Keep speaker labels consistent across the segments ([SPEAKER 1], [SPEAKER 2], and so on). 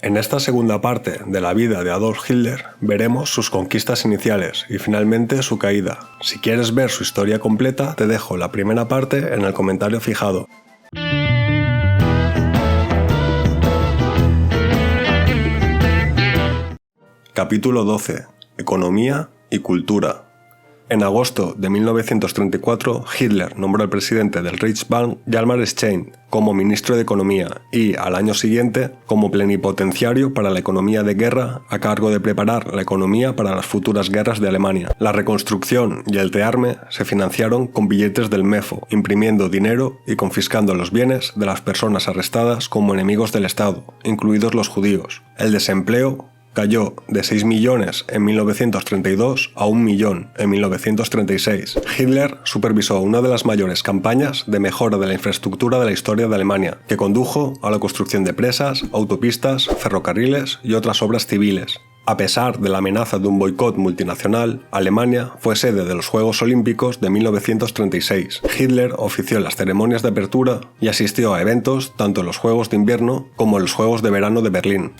[SPEAKER 1] En esta segunda parte de la vida de Adolf Hitler veremos sus conquistas iniciales y finalmente su caída. Si quieres ver su historia completa, te dejo la primera parte en el comentario fijado. Capítulo 12. Economía y cultura. En agosto de 1934, Hitler nombró al presidente del Reichsbank, Hjalmar Schön, como ministro de Economía y, al año siguiente, como plenipotenciario para la economía de guerra, a cargo de preparar la economía para las futuras guerras de Alemania. La reconstrucción y el rearme se financiaron con billetes del MEFO, imprimiendo dinero y confiscando los bienes de las personas arrestadas como enemigos del Estado, incluidos los judíos. El desempleo cayó de 6 millones en 1932 a 1 millón en 1936. Hitler supervisó una de las mayores campañas de mejora de la infraestructura de la historia de Alemania, que condujo a la construcción de presas, autopistas, ferrocarriles y otras obras civiles. A pesar de la amenaza de un boicot multinacional, Alemania fue sede de los Juegos Olímpicos de 1936. Hitler ofició las ceremonias de apertura y asistió a eventos tanto en los Juegos de Invierno como en los Juegos de Verano de Berlín.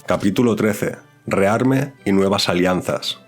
[SPEAKER 1] Capítulo 13. Rearme y nuevas alianzas.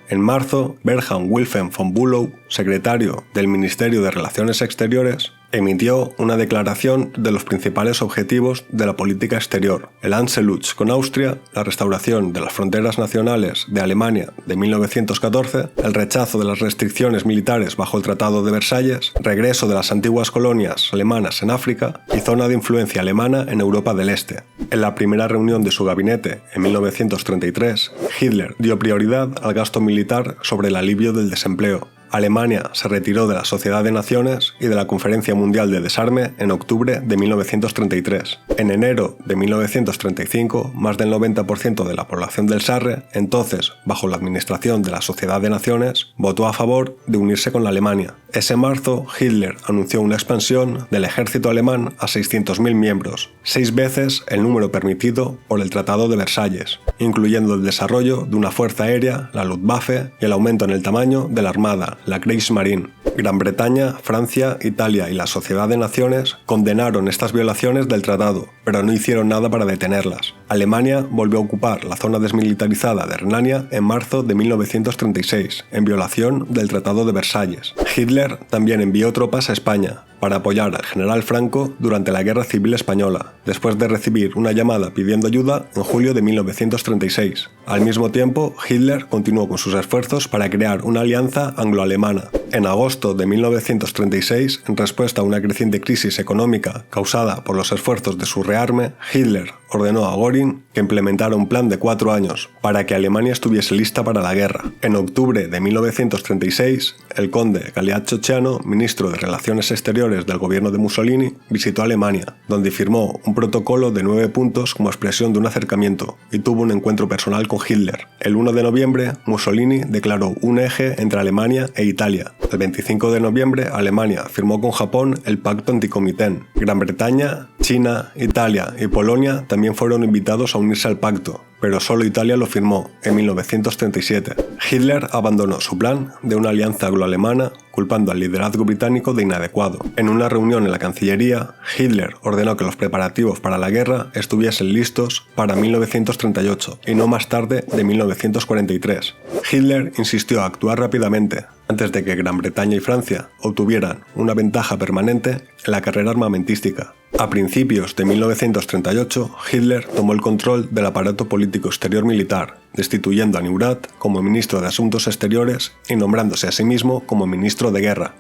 [SPEAKER 1] En marzo, Bernhard Wilhelm von Bülow, secretario del Ministerio de Relaciones Exteriores, emitió una declaración de los principales objetivos de la política exterior: el Anschluss con Austria, la restauración de las fronteras nacionales de Alemania de 1914, el rechazo de las restricciones militares bajo el Tratado de Versalles, regreso de las antiguas colonias alemanas en África y zona de influencia alemana en Europa del Este. En la primera reunión de su gabinete, en 1933, Hitler dio prioridad al gasto militar sobre el alivio del desempleo. Alemania se retiró de la Sociedad de Naciones y de la Conferencia Mundial de Desarme en octubre de 1933. En enero de 1935, más del 90% de la población del Sarre, entonces bajo la administración de la Sociedad de Naciones, votó a favor de unirse con la Alemania. Ese marzo, Hitler anunció una expansión del ejército alemán a 600.000 miembros, 6 veces el número permitido por el Tratado de Versalles, incluyendo el desarrollo de una fuerza aérea, la Luftwaffe, y el aumento en el tamaño de la Armada, la Kriegsmarine. Gran Bretaña, Francia, Italia y la Sociedad de Naciones condenaron estas violaciones del tratado, pero no hicieron nada para detenerlas. Alemania volvió a ocupar la zona desmilitarizada de Renania en marzo de 1936, en violación del Tratado de Versalles. Hitler también envió tropas a España para apoyar al general Franco durante la Guerra Civil Española, después de recibir una llamada pidiendo ayuda en julio de 1936. Al mismo tiempo, Hitler continuó con sus esfuerzos para crear una alianza anglo-alemana. En agosto de 1936, en respuesta a una creciente crisis económica causada por los esfuerzos de su rearme, Hitler ordenó a Göring que implementara un plan de 4 años para que Alemania estuviese lista para la guerra. En octubre de 1936, el conde Galeazzo-Ciano, ministro de Relaciones Exteriores del gobierno de Mussolini, visitó Alemania, donde firmó un protocolo de 9 puntos como expresión de un acercamiento y tuvo un encuentro personal con Hitler. El 1 de noviembre, Mussolini declaró un eje entre Alemania e Italia. El 25 de noviembre, Alemania firmó con Japón el Pacto Anticomitén. Gran Bretaña, China, Italia y Polonia también fueron invitados a unirse al pacto, pero solo Italia lo firmó en 1937. Hitler abandonó su plan de una alianza anglo-alemana, culpando al liderazgo británico de inadecuado. En una reunión en la Cancillería, Hitler ordenó que los preparativos para la guerra estuviesen listos para 1938 y no más tarde de 1943. Hitler insistió a actuar rápidamente, antes de que Gran Bretaña y Francia obtuvieran una ventaja permanente en la carrera armamentística. A principios de 1938, Hitler tomó el control del aparato político exterior militar, destituyendo a Neurath como ministro de Asuntos Exteriores y nombrándose a sí mismo como ministro de Guerra.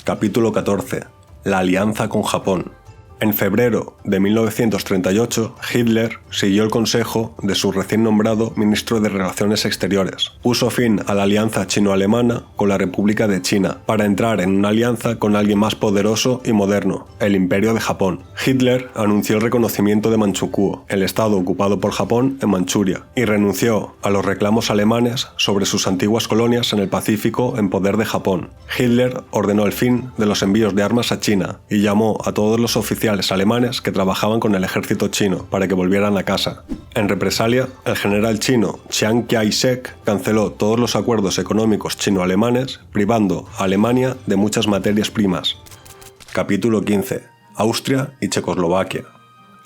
[SPEAKER 1] Capítulo 14. La alianza con Japón. En febrero de 1938, Hitler siguió el consejo de su recién nombrado ministro de Relaciones Exteriores. Puso fin a la alianza chino-alemana con la República de China para entrar en una alianza con alguien más poderoso y moderno, el Imperio de Japón. Hitler anunció el reconocimiento de Manchukuo, el estado ocupado por Japón en Manchuria, y renunció a los reclamos alemanes sobre sus antiguas colonias en el Pacífico en poder de Japón. Hitler ordenó el fin de los envíos de armas a China y llamó a todos los oficiales alemanes que trabajaban con el ejército chino para que volvieran a casa. En represalia, el general chino Chiang Kai-shek canceló todos los acuerdos económicos chino-alemanes, privando a Alemania de muchas materias primas. Capítulo 15. Austria y Checoslovaquia.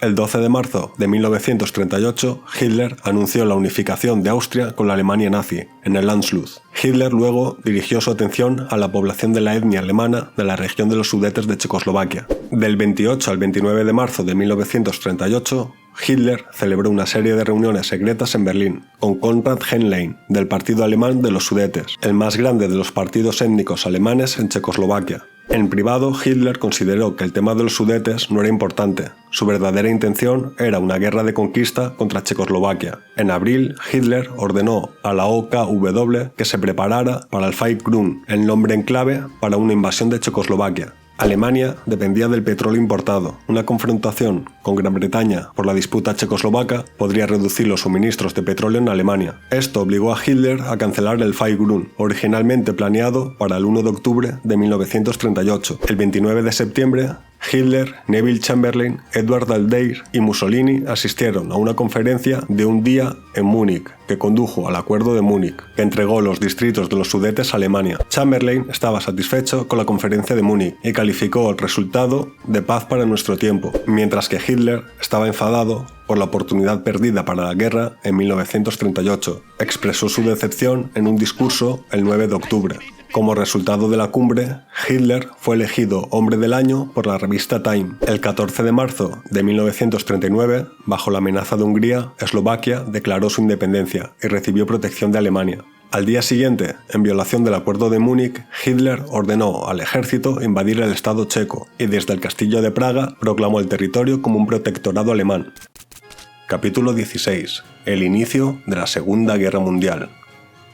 [SPEAKER 1] El 12 de marzo de 1938, Hitler anunció la unificación de Austria con la Alemania nazi, en el Anschluss. Hitler luego dirigió su atención a la población de la etnia alemana de la región de los Sudetes de Checoslovaquia. Del 28 al 29 de marzo de 1938, Hitler celebró una serie de reuniones secretas en Berlín, con Konrad Henlein, del Partido Alemán de los Sudetes, el más grande de los partidos étnicos alemanes en Checoslovaquia. En privado, Hitler consideró que el tema de los Sudetes no era importante. Su verdadera intención era una guerra de conquista contra Checoslovaquia. En abril, Hitler ordenó a la OKW que se preparara para el Freigrund, el nombre en clave para una invasión de Checoslovaquia. Alemania dependía del petróleo importado. Una confrontación con Gran Bretaña por la disputa checoslovaca podría reducir los suministros de petróleo en Alemania. Esto obligó a Hitler a cancelar el Freigrund, originalmente planeado para el 1 de octubre de 1938. El 29 de septiembre, Hitler, Neville Chamberlain, Edward Aldeir y Mussolini asistieron a una conferencia de un día en Múnich, que condujo al Acuerdo de Múnich, que entregó los distritos de los Sudetes a Alemania. Chamberlain estaba satisfecho con la conferencia de Múnich y calificó el resultado de paz para nuestro tiempo, mientras que Hitler estaba enfadado por la oportunidad perdida para la guerra en 1938. Expresó su decepción en un discurso el 9 de octubre. Como resultado de la cumbre, Hitler fue elegido Hombre del Año por la revista Time. El 14 de marzo de 1939, bajo la amenaza de Hungría, Eslovaquia declaró su independencia y recibió protección de Alemania. Al día siguiente, en violación del Acuerdo de Múnich, Hitler ordenó al ejército invadir el Estado checo y desde el Castillo de Praga proclamó el territorio como un protectorado alemán. Capítulo 16. El inicio de la Segunda Guerra Mundial.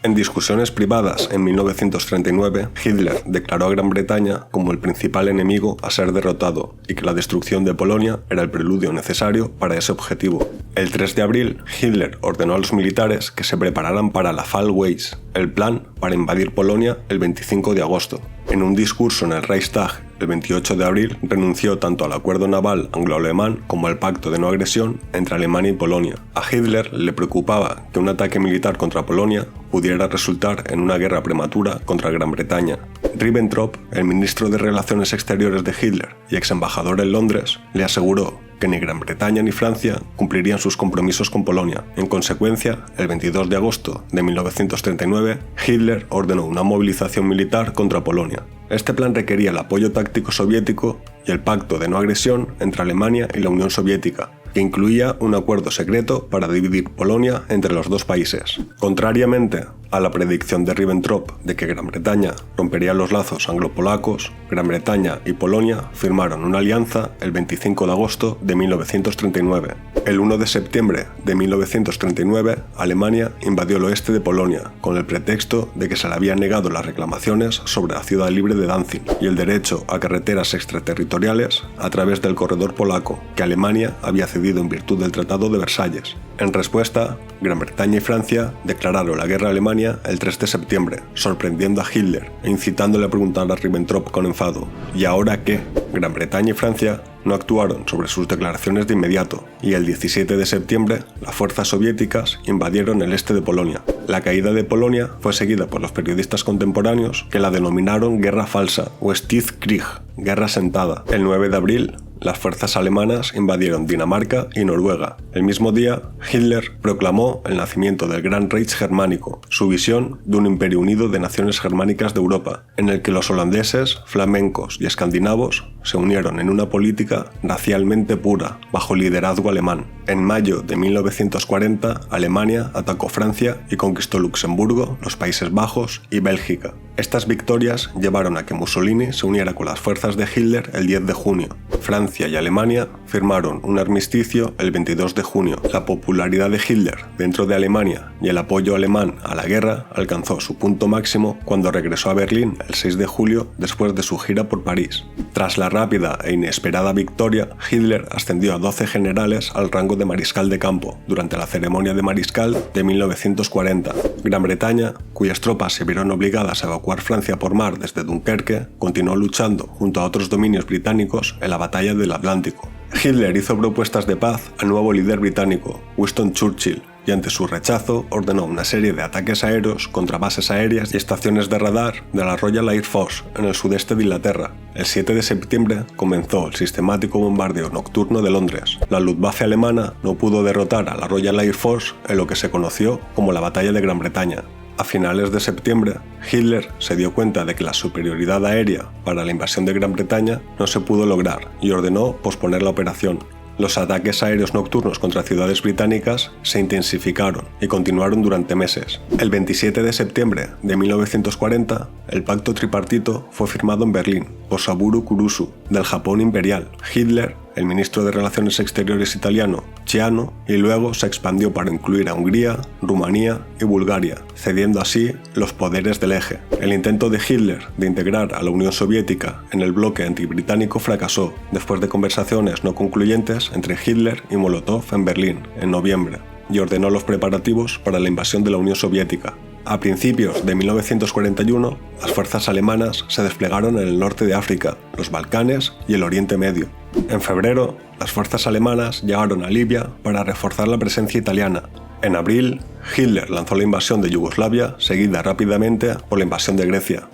[SPEAKER 1] En discusiones privadas en 1939, Hitler declaró a Gran Bretaña como el principal enemigo a ser derrotado y que la destrucción de Polonia era el preludio necesario para ese objetivo. El 3 de abril, Hitler ordenó a los militares que se prepararan para la Fallweis, el plan para invadir Polonia el 25 de agosto. En un discurso en el Reichstag el 28 de abril, renunció tanto al acuerdo naval anglo-alemán como al pacto de no agresión entre Alemania y Polonia. A Hitler le preocupaba que un ataque militar contra Polonia pudiera resultar en una guerra prematura contra Gran Bretaña. Ribbentrop, el ministro de Relaciones Exteriores de Hitler y ex embajador en Londres, le aseguró que ni Gran Bretaña ni Francia cumplirían sus compromisos con Polonia. En consecuencia, el 22 de agosto de 1939, Hitler ordenó una movilización militar contra Polonia. Este plan requería el apoyo táctico soviético y el pacto de no agresión entre Alemania y la Unión Soviética, que incluía un acuerdo secreto para dividir Polonia entre los dos países. Contrariamente a la predicción de Ribbentrop de que Gran Bretaña rompería los lazos anglo-polacos, Gran Bretaña y Polonia firmaron una alianza el 25 de agosto de 1939. El 1 de septiembre de 1939, Alemania invadió el oeste de Polonia, con el pretexto de que se le habían negado las reclamaciones sobre la ciudad libre de Danzig y el derecho a carreteras extraterritoriales a través del corredor polaco, que Alemania había cedido en virtud del Tratado de Versalles. En respuesta, Gran Bretaña y Francia declararon la guerra a Alemania el 3 de septiembre, sorprendiendo a Hitler e incitándole a preguntar a Ribbentrop con enfado: ¿y ahora qué? Gran Bretaña y Francia no actuaron sobre sus declaraciones de inmediato, y el 17 de septiembre las fuerzas soviéticas invadieron el este de Polonia. La caída de Polonia fue seguida por los periodistas contemporáneos, que la denominaron guerra falsa o Stichkrieg, guerra sentada. El 9 de abril, las fuerzas alemanas invadieron Dinamarca y Noruega. El mismo día, Hitler proclamó el nacimiento del Gran Reich Germánico, su visión de un imperio unido de naciones germánicas de Europa, en el que los holandeses, flamencos y escandinavos se unieron en una política racialmente pura, bajo liderazgo alemán. En mayo de 1940, Alemania atacó Francia y conquistó Luxemburgo, los Países Bajos y Bélgica. Estas victorias llevaron a que Mussolini se uniera con las fuerzas de Hitler el 10 de junio. Francia y Alemania firmaron un armisticio el 22 de junio. La popularidad de Hitler dentro de Alemania y el apoyo alemán a la guerra alcanzó su punto máximo cuando regresó a Berlín el 6 de julio después de su gira por París. Tras la rápida e inesperada victoria, Hitler ascendió a 12 generales al rango de mariscal de campo durante la ceremonia de mariscal de 1940. Gran Bretaña, cuyas tropas se vieron obligadas a evacuar Francia por mar desde Dunkerque, continuó luchando junto a otros dominios británicos en la batalla del Atlántico. Hitler hizo propuestas de paz al nuevo líder británico, Winston Churchill, y ante su rechazo ordenó una serie de ataques aéreos contra bases aéreas y estaciones de radar de la Royal Air Force en el sudeste de Inglaterra. El 7 de septiembre comenzó el sistemático bombardeo nocturno de Londres. La Luftwaffe alemana no pudo derrotar a la Royal Air Force en lo que se conoció como la Batalla de Gran Bretaña. A finales de septiembre, Hitler se dio cuenta de que la superioridad aérea para la invasión de Gran Bretaña no se pudo lograr y ordenó posponer la operación. Los ataques aéreos nocturnos contra ciudades británicas se intensificaron y continuaron durante meses. El 27 de septiembre de 1940, el pacto tripartito fue firmado en Berlín por Saburo Kurusu, del Japón imperial, Hitler, el ministro de Relaciones Exteriores italiano, Ciano, y luego se expandió para incluir a Hungría, Rumanía y Bulgaria, cediendo así los poderes del eje. El intento de Hitler de integrar a la Unión Soviética en el bloque antibritánico fracasó, después de conversaciones no concluyentes entre Hitler y Molotov en Berlín, en noviembre, y ordenó los preparativos para la invasión de la Unión Soviética. A principios de 1941, las fuerzas alemanas se desplegaron en el norte de África, los Balcanes y el Oriente Medio. En febrero, las fuerzas alemanas llegaron a Libia para reforzar la presencia italiana. En abril, Hitler lanzó la invasión de Yugoslavia, seguida rápidamente por la invasión de Grecia.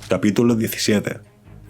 [SPEAKER 1] Capítulo 17.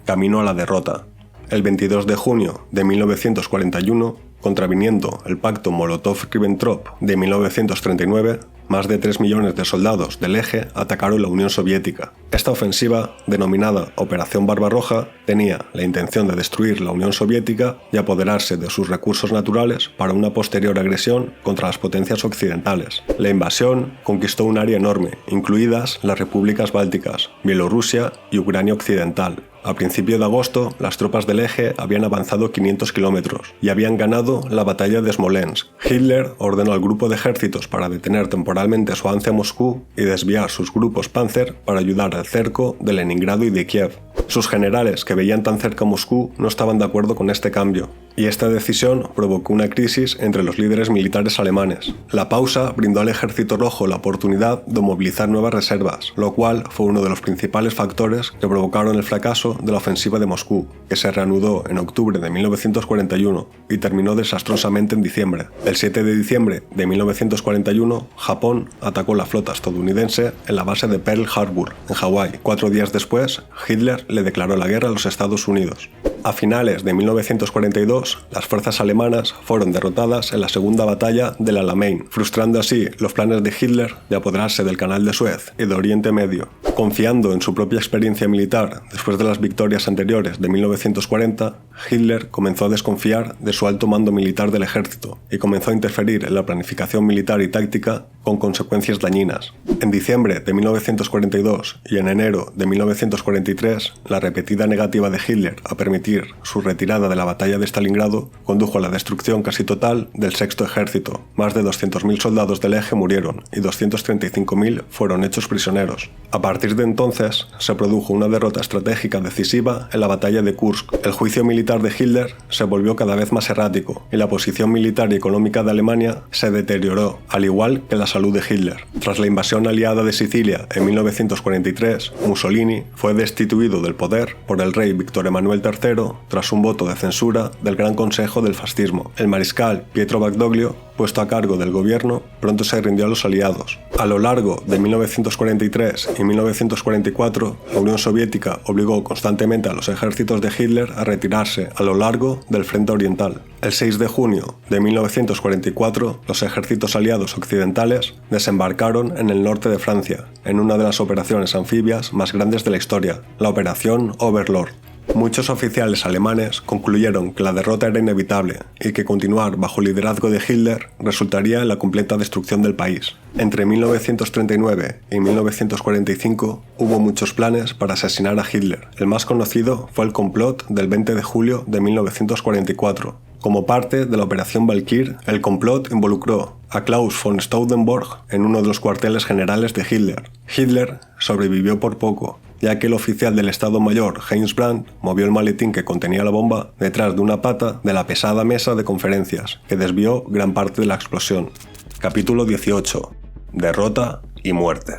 [SPEAKER 1] Camino a la derrota. El 22 de junio de 1941, contraviniendo el pacto Molotov-Ribbentrop de 1939, más de 3 millones de soldados del eje atacaron la Unión Soviética. Esta ofensiva, denominada Operación Barbarroja, tenía la intención de destruir la Unión Soviética y apoderarse de sus recursos naturales para una posterior agresión contra las potencias occidentales. La invasión conquistó un área enorme, incluidas las repúblicas bálticas, Bielorrusia y Ucrania Occidental. A principios de agosto, las tropas del eje habían avanzado 500 kilómetros y habían ganado la batalla de Smolensk. Hitler ordenó al grupo de ejércitos para detener temporalmente su avance a Moscú y desviar sus grupos Panzer para ayudar al cerco de Leningrado y de Kiev. Sus generales, que veían tan cerca a Moscú, no estaban de acuerdo con este cambio, y esta decisión provocó una crisis entre los líderes militares alemanes. La pausa brindó al Ejército Rojo la oportunidad de movilizar nuevas reservas, lo cual fue uno de los principales factores que provocaron el fracaso de la ofensiva de Moscú, que se reanudó en octubre de 1941 y terminó desastrosamente en diciembre. El 7 de diciembre de 1941, Japón atacó la flota estadounidense en la base de Pearl Harbor, en Hawái. 4 días después, Hitler le declaró la guerra a los Estados Unidos. A finales de 1942, las fuerzas alemanas fueron derrotadas en la segunda batalla del Alamein, frustrando así los planes de Hitler de apoderarse del Canal de Suez y de Oriente Medio. Confiando en su propia experiencia militar después de las victorias anteriores de 1940, Hitler comenzó a desconfiar de su alto mando militar del ejército y comenzó a interferir en la planificación militar y táctica con consecuencias dañinas. En diciembre de 1942 y en enero de 1943, la repetida negativa de Hitler a permitir su retirada de la batalla de Stalingrado condujo a la destrucción casi total del Sexto Ejército. Más de 200.000 soldados del eje murieron y 235.000 fueron hechos prisioneros. A partir de entonces, se produjo una derrota estratégica decisiva en la batalla de Kursk. El juicio militar de Hitler se volvió cada vez más errático y la posición militar y económica de Alemania se deterioró, al igual que la salud de Hitler. Tras la invasión aliada de Sicilia en 1943, Mussolini fue destituido del poder por el rey Víctor Emanuel III tras un voto de censura del Gran Consejo del Fascismo. El mariscal Pietro Badoglio, puesto a cargo del gobierno, pronto se rindió a los aliados. A lo largo de 1943 y 1944, la Unión Soviética obligó constantemente a los ejércitos de Hitler a retirarse a lo largo del frente oriental. El 6 de junio de 1944, los ejércitos aliados occidentales desembarcaron en el norte de Francia, en una de las operaciones anfibias más grandes de la historia, la Operación Overlord. Muchos oficiales alemanes concluyeron que la derrota era inevitable y que continuar bajo el liderazgo de Hitler resultaría en la completa destrucción del país. Entre 1939 y 1945 hubo muchos planes para asesinar a Hitler. El más conocido fue el complot del 20 de julio de 1944. Como parte de la Operación Valkyr, el complot involucró a Klaus von Staudenburg en uno de los cuarteles generales de Hitler. Hitler sobrevivió por poco, ya que el oficial del Estado Mayor, Heinz Brandt, movió el maletín que contenía la bomba detrás de una pata de la pesada mesa de conferencias, que desvió gran parte de la explosión. Capítulo 18. Derrota y muerte.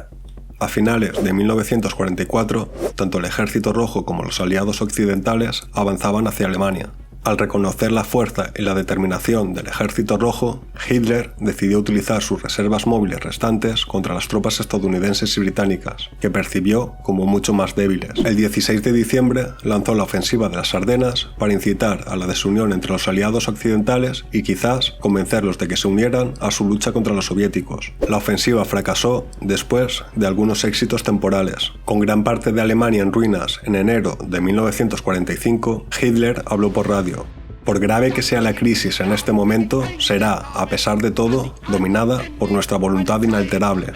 [SPEAKER 1] A finales de 1944, tanto el Ejército Rojo como los aliados occidentales avanzaban hacia Alemania. Al reconocer la fuerza y la determinación del Ejército Rojo, Hitler decidió utilizar sus reservas móviles restantes contra las tropas estadounidenses y británicas, que percibió como mucho más débiles. El 16 de diciembre lanzó la ofensiva de las Ardenas para incitar a la desunión entre los aliados occidentales y quizás convencerlos de que se unieran a su lucha contra los soviéticos. La ofensiva fracasó después de algunos éxitos temporales. Con gran parte de Alemania en ruinas en enero de 1945, Hitler habló por radio. Por grave que sea la crisis en este momento, será, a pesar de todo, dominada por nuestra voluntad inalterable.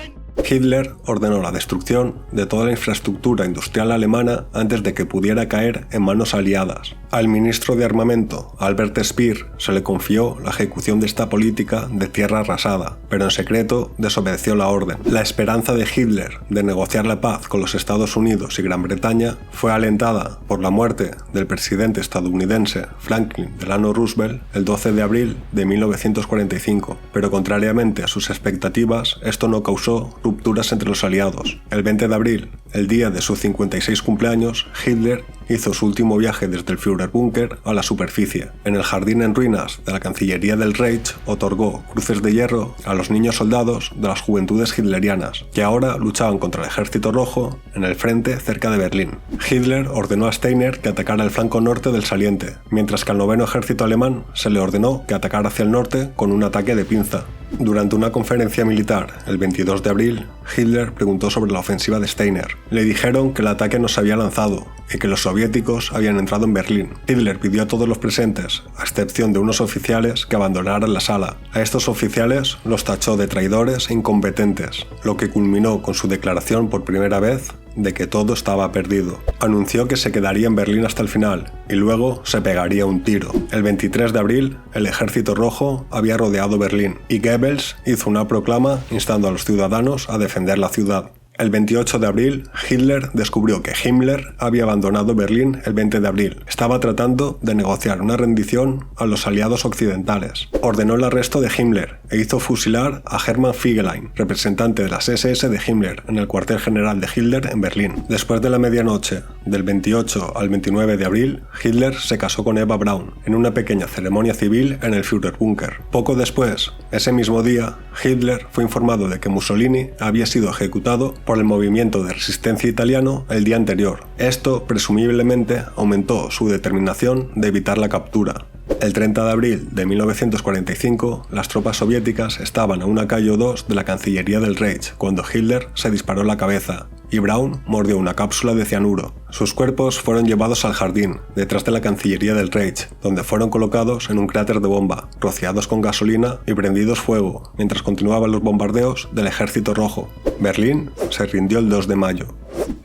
[SPEAKER 1] Hitler ordenó la destrucción de toda la infraestructura industrial alemana antes de que pudiera caer en manos aliadas. Al ministro de Armamento, Albert Speer, se le confió la ejecución de esta política de tierra arrasada, pero en secreto desobedeció la orden. La esperanza de Hitler de negociar la paz con los Estados Unidos y Gran Bretaña fue alentada por la muerte del presidente estadounidense Franklin Delano Roosevelt el 12 de abril de 1945, pero contrariamente a sus expectativas, esto no causó rupturas entre los aliados. El 20 de abril, el día de su 56 cumpleaños, Hitler hizo su último viaje desde el Führerbunker a la superficie. En el jardín en ruinas de la Cancillería del Reich otorgó cruces de hierro a los niños soldados de las juventudes hitlerianas, que ahora luchaban contra el Ejército Rojo en el frente cerca de Berlín. Hitler ordenó a Steiner que atacara el flanco norte del saliente, mientras que al 9º Ejército alemán se le ordenó que atacara hacia el norte con un ataque de pinza. Durante una conferencia militar el 22 de abril, Hitler preguntó sobre la ofensiva de Steiner. Le dijeron que el ataque no se había lanzado y que los soviéticos habían entrado en Berlín. Hitler pidió a todos los presentes, a excepción de unos oficiales, que abandonaran la sala. A estos oficiales los tachó de traidores e incompetentes, lo que culminó con su declaración por primera vez de que todo estaba perdido. Anunció que se quedaría en Berlín hasta el final y luego se pegaría un tiro. El 23 de abril, el Ejército Rojo había rodeado Berlín y Goebbels hizo una proclama instando a los ciudadanos a defender la ciudad. El 28 de abril, Hitler descubrió que Himmler había abandonado Berlín el 20 de abril. Estaba tratando de negociar una rendición a los aliados occidentales. Ordenó el arresto de Himmler e hizo fusilar a Hermann Fegelein, representante de las SS de Himmler, en el cuartel general de Hitler en Berlín. Después de la medianoche, del 28 al 29 de abril, Hitler se casó con Eva Braun en una pequeña ceremonia civil en el Führerbunker. Poco después, ese mismo día, Hitler fue informado de que Mussolini había sido ejecutado por el movimiento de resistencia italiano el día anterior. Esto, presumiblemente, aumentó su determinación de evitar la captura. El 30 de abril de 1945, las tropas soviéticas estaban a una calle o dos de la Cancillería del Reich cuando Hitler se disparó en la cabeza y Braun mordió una cápsula de cianuro. Sus cuerpos fueron llevados al jardín, detrás de la Cancillería del Reich, donde fueron colocados en un cráter de bomba, rociados con gasolina y prendidos fuego, mientras continuaban los bombardeos del Ejército Rojo. Berlín se rindió el 2 de mayo.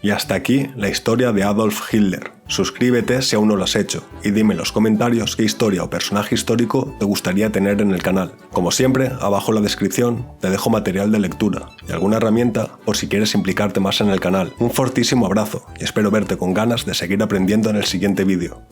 [SPEAKER 1] Y hasta aquí la historia de Adolf Hitler. Suscríbete si aún no lo has hecho y dime en los comentarios qué historia o personaje histórico te gustaría tener en el canal. Como siempre, abajo en la descripción te dejo material de lectura y alguna herramienta por si quieres implicarte más en el canal. Un fortísimo abrazo y espero verte con ganas de seguir aprendiendo en el siguiente vídeo.